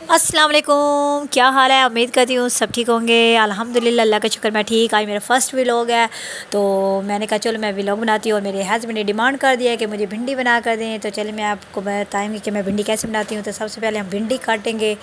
السلام علیکم، کیا حال ہے؟ امید کرتی ہوں سب ٹھیک ہوں گے۔ الحمدللہ، اللہ کا شکر میں ٹھیک۔ آج میرا فرسٹ ولاگ ہے تو میں نے کہا چلو میں ولاگ بناتی ہوں، اور میرے ہسبینڈ نے ڈیمانڈ کر دیا ہے کہ مجھے بھنڈی بنا کر دیں، تو چلے میں آپ کو بتائیں گی کہ میں بھنڈی کیسے بناتی ہوں۔ تو سب سے پہلے ہم بھنڈی کاٹیں گے،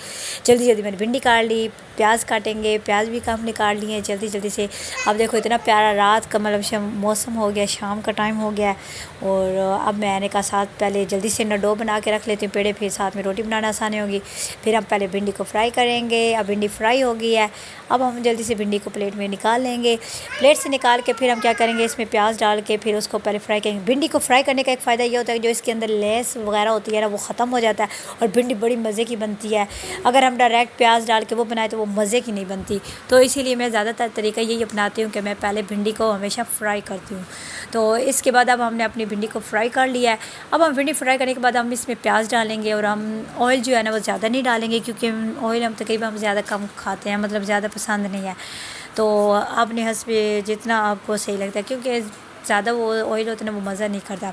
جلدی جلدی میں نے بھنڈی کاٹ لی۔ پیاز کاٹیں گے، پیاز بھی ہم نے کاٹ لیے ہیں جلدی جلدی سے۔ اب دیکھو اتنا پیارا رات کا مطلب موسم ہو گیا، شام کا ٹائم ہو گیا ہے، اور اب میں نے کہا ساتھ پہلے جلدی سے ڈو بنا کے رکھ لیتی ہوں پیڑے، پھر ساتھ میں روٹی بنانا آسانی ہوگی۔ پھر ہم پہلے بھنڈی کو فرائی کریں گے۔ اب بھنڈی فرائی ہو گئی ہے، اب ہم جلدی سے بھنڈی کو پلیٹ میں نکال لیں گے۔ پلیٹ سے نکال کے پھر ہم کیا کریں گے، اس میں پیاز ڈال کے پھر اس کو پہلے فرائی کریں گے۔ بھنڈی کو فرائی کرنے کا ایک فائدہ یہ ہوتا ہے کہ جو اس کے اندر لیس وغیرہ ہوتی ہے نا، وہ ختم ہو جاتا ہے، اور بھنڈی بڑی مزے کی بنتی ہے۔ اگر ہم ڈائریکٹ پیاز ڈال کے وہ بنائے تو وہ مزے کی نہیں بنتی، تو اسی لیے میں زیادہ تر طریقہ یہی اپناتی ہوں کہ میں پہلے بھنڈی کو ہمیشہ فرائی کرتی ہوں۔ تو اس کے بعد اب ہم نے اپنی بھنڈی کو فرائی کر لیا ہے۔ اب ہم بھنڈی فرائی کرنے کے بعد ہم اس میں پیاز ڈالیں گے، اور ہم آئل جو ہے نا وہ زیادہ نہیں ڈالیں گے، کیونکہ آئل ہم تقریباً زیادہ کم کھاتے ہیں، مطلب زیادہ پسند نہیں ہے۔ تو اپنے حسب جتنا آپ کو صحیح لگتا ہے، کیونکہ زیادہ وہ آئل ہوتا ہے نا وہ مزہ نہیں کرتا۔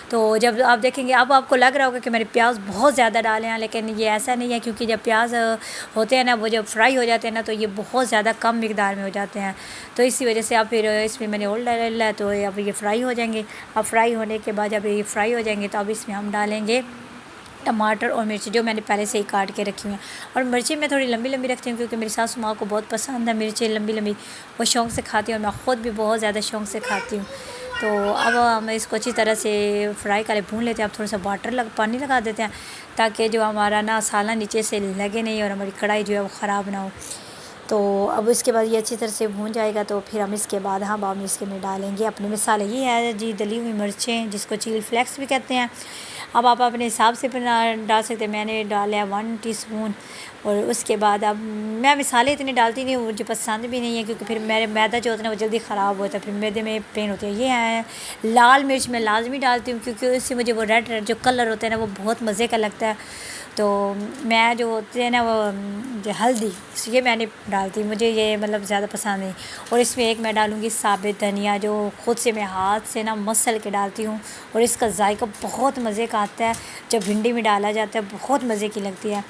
تو جب آپ دیکھیں گے، اب آپ کو لگ رہا ہوگا کہ میں نے پیاز بہت زیادہ ڈالے ہیں، لیکن یہ ایسا نہیں ہے، کیونکہ جب پیاز ہوتے ہیں نا وہ جب فرائی ہو جاتے ہیں نا تو یہ بہت زیادہ کم مقدار میں ہو جاتے ہیں، تو اسی وجہ سے اب پھر اس میں نے آئل ڈالا ہے، تو اب یہ فرائی ہو جائیں گے۔ اب فرائی ہونے کے بعد جب یہ فرائی ہو جائیں گے تو اب اس میں ہم ڈالیں گے ٹماٹر اور مرچی، جو میں نے پہلے سے ہی کاٹ کے رکھی ہیں۔ اور مرچی میں تھوڑی لمبی لمبی رکھتی ہوں، کیونکہ میری ساسو ماں کو بہت پسند ہے مرچی لمبی لمبی، وہ شوق سے کھاتی ہیں، اور میں خود بھی بہت زیادہ شوق سے کھاتی ہوں۔ تو اب ہم اس کو اچھی طرح سے فرائی کرے بھون لیتے ہیں۔ اب تھوڑا سا پانی لگا دیتے ہیں، تاکہ جو ہمارا نا سالن نیچے سے لگے نہیں، اور ہماری کڑھائی جو ہے وہ خراب نہ ہو۔ تو اب اس کے بعد یہ اچھی طرح سے بھون جائے گا، تو پھر ہم اس کے بعد ہم اس کے میں ڈالیں گے اپنے مسالے۔ یہ ہے جی دلی ہوئی مرچیں، جس کو چلی فلیکس بھی کہتے ہیں۔ اب آپ اپنے حساب سے ڈال سکتے ہیں، میں نے ڈالا ہے 1 ٹی اسپون۔ اور اس کے بعد اب میں مسالے اتنے ڈالتی نہیں، مجھے پسند بھی نہیں ہے، کیونکہ پھر میرے میدا جو ہوتا ہے وہ جلدی خراب ہوتا ہے، پھر میدے میں پین ہوتی ہے۔ یہ ہے لال مرچ میں لازمی ڈالتی ہوں، کیونکہ اس سے مجھے وہ ریڈ جو کلر ہوتا ہے نا وہ بہت مزے کا لگتا ہے۔ تو میں جو ہوتے ہیں نا وہ ہلدی، یہ میں نے ڈالتی، مجھے یہ مطلب زیادہ پسند نہیں۔ اور اس میں ایک میں ڈالوں گی ثابت دھنیا، جو خود سے میں ہاتھ سے نا مسل کے ڈالتی ہوں، اور اس کا ذائقہ بہت مزے کا آتا ہے، جب بھنڈی میں ڈالا جاتا ہے بہت مزے کی لگتی ہے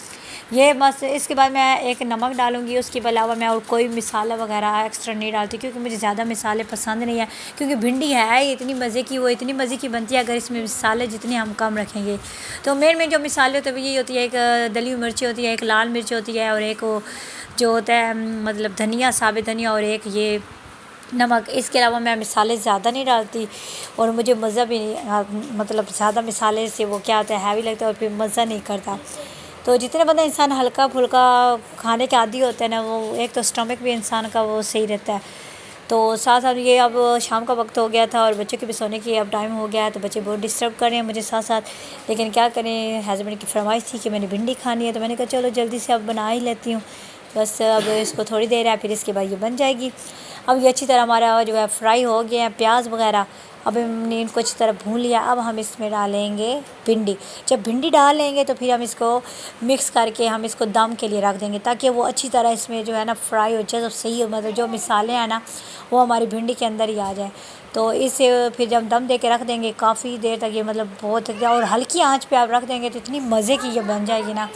یہ بس۔ اس کے بعد میں ایک نمک ڈالوں گی، اس کے علاوہ میں اور کوئی مسالہ وغیرہ ایکسٹرا نہیں ڈالتی، کیونکہ مجھے زیادہ مسالے پسند نہیں ہیں، کیونکہ بھنڈی ہے اتنی مزے کی، وہ اتنی مزے کی بنتی ہے اگر اس میں مسالے جتنے ہم کم رکھیں گے۔ تو مین جو مسالے ہوتے ہیں وہ یہی ہوتی ہے، ایک دلی ہوئی مرچی ہوتی ہے، ایک لال مرچ ہوتی ہے، اور ایک وہ جو ہوتا ہے مطلب دھنیا، ثابت دھنیا، اور ایک یہ نمک۔ اس کے علاوہ میں مسالے زیادہ نہیں ڈالتی، اور مجھے مزہ بھی نہیں، مطلب زیادہ مسالے سے وہ کیا ہوتا ہے ہیوی لگتا ہے، اور پھر مزہ نہیں کرتا۔ تو جتنے بندہ انسان ہلکا پھلکا کھانے کے عادی ہوتے ہیں نا، وہ ایک تو اسٹمک بھی انسان کا وہ صحیح رہتا ہے۔ تو ساتھ ساتھ یہ اب شام کا وقت ہو گیا تھا، اور بچوں کے بھی سونے کی اب ٹائم ہو گیا ہے، تو بچے بہت ڈسٹرب کر رہے ہیں مجھے ساتھ ساتھ، لیکن کیا کریں، ہسبینڈ کی فرمائش تھی کہ میں نے بھنڈی کھانی ہے، تو میں نے کہا چلو جلدی سے اب بنا ہی لیتی ہوں، بس اب اس کو تھوڑی دیر ہے، پھر اس کے بعد یہ بن جائے گی۔ اب یہ اچھی طرح ہمارا جو ہے فرائی ہو گیا ہے پیاز وغیرہ، اب ہم نے ان کو اچھی طرح بھون لیا۔ اب ہم اس میں ڈالیں گے بھنڈی۔ جب بھنڈی ڈال لیں گے تو پھر ہم اس کو مکس کر کے ہم اس کو دم کے لیے رکھ دیں گے، تاکہ وہ اچھی طرح اس میں جو ہے نا فرائی ہو جائے، صحیح ہو، مطلب جو مسالے ہیں نا وہ ہماری بھنڈی کے اندر ہی آ جائیں۔ تو اسے پھر جب دم دے کے رکھ دیں گے کافی دیر تک، یہ مطلب بہت، اور ہلکی آنچ پہ آپ رکھ دیں گے تو اتنی مزے کی یہ بن جائے گی نا۔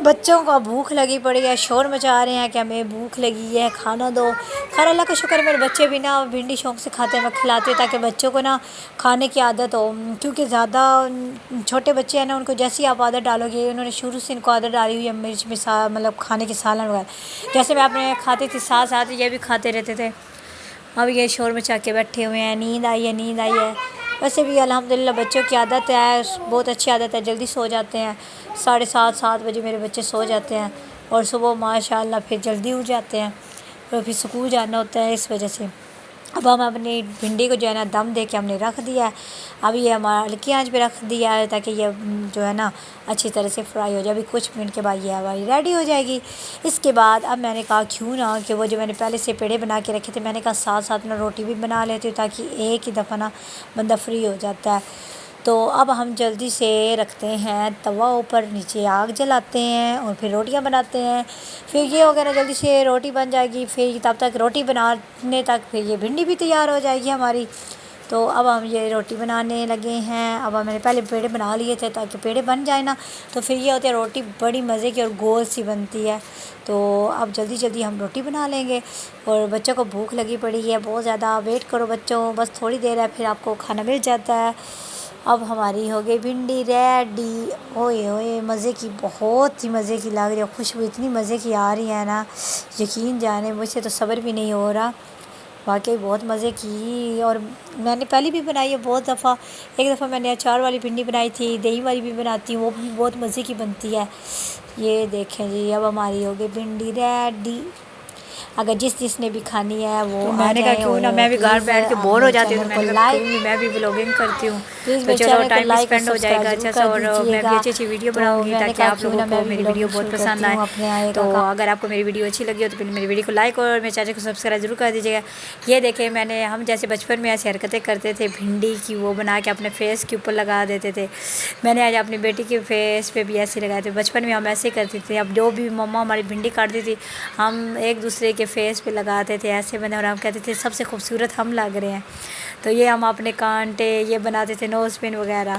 بچوں کو بھوک لگی پڑی ہے، شور مچا رہے ہیں کہ ہمیں بھوک لگی ہے، کھانا دو۔ خیر اللہ کا شکر ہے میرے بچے بھی نا بھنڈی شوق سے کھاتے ہیں، میں کھلاتی ہوں تاکہ بچوں کو نا کھانے کی عادت ہو، کیونکہ زیادہ چھوٹے بچے ہیں نا، ان کو جیسی آپ عادت ڈالو گے، انہوں نے شروع سے ان کو عادت ڈالی ہوئی ہے مرچ مطلب کھانے کے سالن وغیرہ، جیسے میں اپنے کھاتی تھی ساتھ ساتھ یہ بھی کھاتے رہتے تھے۔ اب یہ شور مچا کے بیٹھے ہوئے ہیں، نیند آئی ہے نیند آئی ہے۔ ویسے بھی الحمدللہ بچوں کی عادت ہے، بہت اچھی عادت ہے، جلدی سو جاتے ہیں، 7:30 بجے میرے بچے سو جاتے ہیں، اور صبح ماشاءاللہ پھر جلدی اٹھ جاتے ہیں، اور پھر اسکول جانا ہوتا ہے، اس وجہ سے۔ اب ہم اپنی بھنڈی کو جو ہے نا دم دے کے ہم نے رکھ دیا ہے۔ اب یہ ہمارا ہلکی آنچ پہ رکھ دیا ہے، تاکہ یہ جو ہے نا اچھی طرح سے فرائی ہو جائے۔ ابھی کچھ منٹ کے بعد یہ ہماری ریڈی ہو جائے گی۔ اس کے بعد اب میں نے کہا کیوں نہ کہ وہ جو میں نے پہلے سے پیڑے بنا کے رکھے تھے، میں نے کہا ساتھ ساتھ میں روٹی بھی بنا لیتی ہوں، تاکہ ایک ہی دفعہ نا بندہ فری ہو جاتا ہے۔ تو اب ہم جلدی سے رکھتے ہیں توا اوپر، نیچے آگ جلاتے ہیں، اور پھر روٹیاں بناتے ہیں۔ پھر یہ ہو گیا نا جلدی سے روٹی بن جائے گی، پھر تب تک روٹی بنانے تک پھر یہ بھنڈی بھی تیار ہو جائے گی ہماری۔ تو اب ہم یہ روٹی بنانے لگے ہیں۔ اب میں نے پہلے پیڑے بنا لیے تھے تاکہ پیڑے بن جائیں نا، تو پھر یہ ہوتا ہے روٹی بڑی مزے کی اور گول سی بنتی ہے۔ تو اب جلدی جلدی ہم روٹی بنا لیں گے، اور بچوں کو بھوک لگی پڑی ہے بہت زیادہ، ویٹ کرو بچوں، بس تھوڑی دیر ہے پھر آپ کو کھانا مل جاتا ہے۔ اب ہماری ہو گئی بھنڈی ریڈی، اوئے ہوئے مزے کی، بہت ہی مزے کی لگ رہی ہے، خوشبو اتنی مزے کی آ رہی ہے نا، یقین جانے مجھ سے تو صبر بھی نہیں ہو رہا، واقعی بہت مزے کی۔ اور میں نے پہلے بھی بنائی ہے بہت دفعہ، ایک دفعہ میں نے اچار والی بھنڈی بنائی تھی، دہی والی بھی بناتی ہوں، وہ بھی بہت مزے کی بنتی ہے۔ یہ دیکھیں جی اب ہماری ہو گئی بھنڈی ریڈی۔ اگر جس نے بھی کھانی ہے وہ تو آ میں نے کہا جائیں، کیوں اور نہ میں بھی گھر پلیز بیٹھ کے آپ بور ہو میرے جاتی ہوں، چینل تو میں کو نے کہا لائک، کیوں میں بھی بلاگنگ کرتی ہوں، پلیز تو میرے چلو چینل کو ٹائم بھی لائک اور اسپینڈ ہو جائے سبسکرائب گا ضرور اچھا سا، کر اور دیجیے میں بھی گا۔ اچھی ویڈیو تو بناؤں گی میں نے تاکہ کہا آپ کیوں لوگوں نہ میں کو بھی میری ویڈیو بلاگنگ بہت شروع پسند کرتی آئے۔ ہوں اپنے آئے تو کا اگر آپ کو میری ویڈیو اچھی لگی ہو تو پھر میری ویڈیو کو لائک اور میرے چینل کو سبسکرائب ضرور کر دیجیے گا۔ یہ دیکھیں ہم جیسے بچپن میں ایسی حرکتیں کرتے تھے، بھنڈی کی وہ بنا کے اپنے فیس کے اوپر لگا دیتے تھے، میں نے آج اپنی بیٹی کے فیس پہ بھی ایسے لگائے تھے۔ بچپن میں ہم ایسے ہی کرتے تھے، اب جو بھی مما ہماری بھنڈی کاٹتی تھی ہم ایک دوسرے کے فیس پہ لگاتے تھے ایسے بنے، اور ہم کہتے تھے سب سے خوبصورت ہم لگ رہے ہیں۔ تو یہ ہم اپنے کانٹے یہ بناتے تھے، نوز پن وغیرہ۔